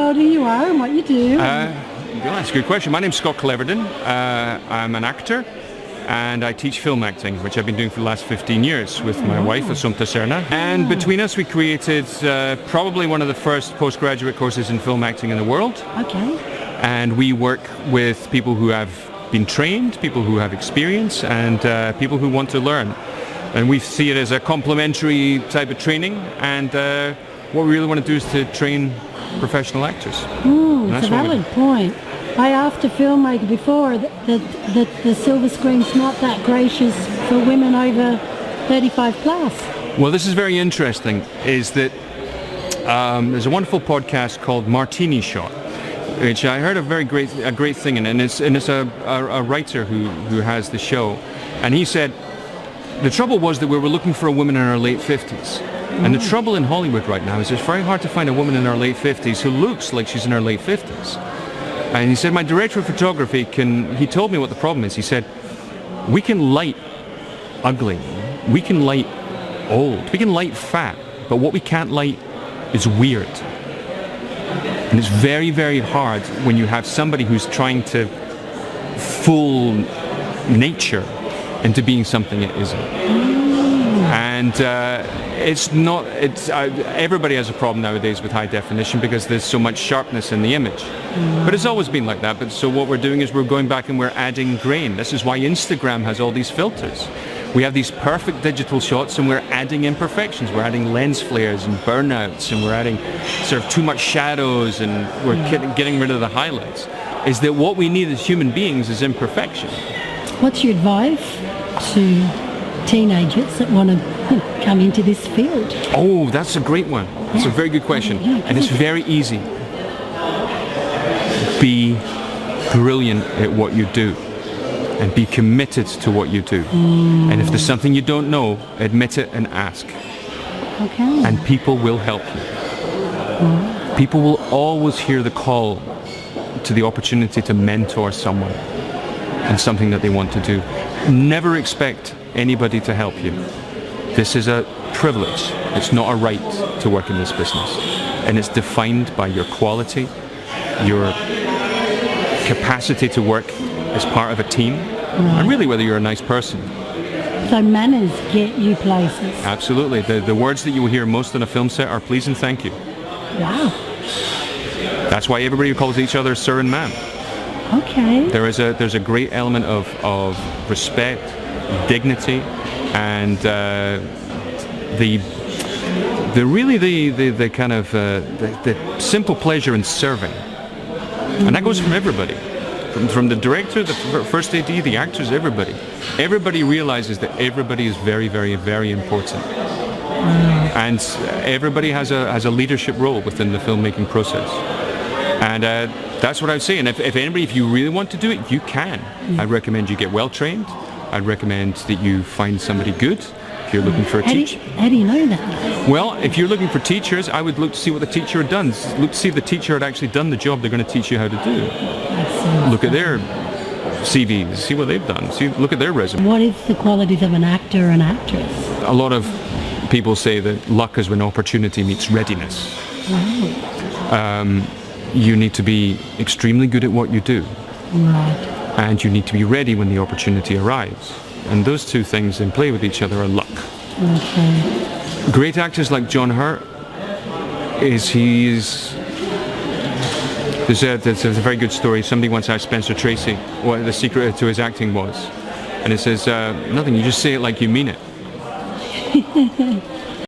told who you are and what you do. That's a good question. My name's Scott Cleverdon. I'm an actor and I teach film acting, which I've been doing for the last 15 years with my wife, Assumpta Serna. And between us, we created probably one of the first postgraduate courses in film acting in the world. Okay. And we work with people who have been trained, people who have experience, and people who want to learn. And we see it as a complementary type of training, and what we really want to do is to train professional actors. It's a valid point. I asked a filmmaker before that the silver screen's not that gracious for women over 35 plus. Well, this is very interesting, is that there's a wonderful podcast called Martini Shot, which I heard a great thing in, and it's a writer who has the show, and he said the trouble was that we were looking for a woman in her late 50s. And the trouble in Hollywood right now is it's very hard to find a woman in her late 50s who looks like she's in her late 50s. And he said, my director of photography he told me what the problem is. He said, we can light ugly, we can light old, we can light fat, but what we can't light is weird. And it's very, very hard when you have somebody who's trying to fool nature into being something it isn't. And everybody has a problem nowadays with high definition because there's so much sharpness in the image. But it's always been like that. But so what we're doing is we're going back and we're adding grain. This is why Instagram has all these filters. We have these perfect digital shots and we're adding imperfections. We're adding lens flares and burnouts, and we're adding sort of too much shadows, and we're getting rid of the highlights. Is that what we need as human beings is imperfection. What's your advice to teenagers that want to come into this field? Oh, that's a great one. It's a very good question. And it's very easy. Be brilliant at what you do and be committed to what you do. And if there's something you don't know, admit it and ask. Okay. And people will help you. People will always hear the call to the opportunity to mentor someone and something that they want to do. Never expect anybody to help you. This is a privilege. It's not a right to work in this business. And it's defined by your quality, your capacity to work as part of a team, and really whether you're a nice person. So manners get you places. Absolutely. The words that you will hear most on a film set are please and thank you. Wow. That's why everybody calls each other sir and ma'am. Okay. There's a great element of respect, dignity, and the kind of the simple pleasure in serving, and that goes from everybody, from the director, the first AD, the actors, everybody. Everybody realizes that everybody is very, very, very important, and everybody has a leadership role within the filmmaking process, and that's what I would say. And if you really want to do it, you can. I'd recommend you get well trained. I'd recommend that you find somebody good if you're looking for a teacher. How do you know that? Well, if you're looking for teachers, I would look to see what the teacher had done. Look to see if the teacher had actually done the job they're going to teach you how to do. Look at their CVs, see what they've done. Look at their resume. What is the qualities of an actor or an actress? A lot of people say that luck is when opportunity meets readiness. You need to be extremely good at what you do. Right. And you need to be ready when the opportunity arrives. And those two things in play with each other are luck. Okay. Great actors like John Hurt, there's a very good story. Somebody once asked Spencer Tracy what the secret to his acting was. And it says, nothing, you just say it like you mean it.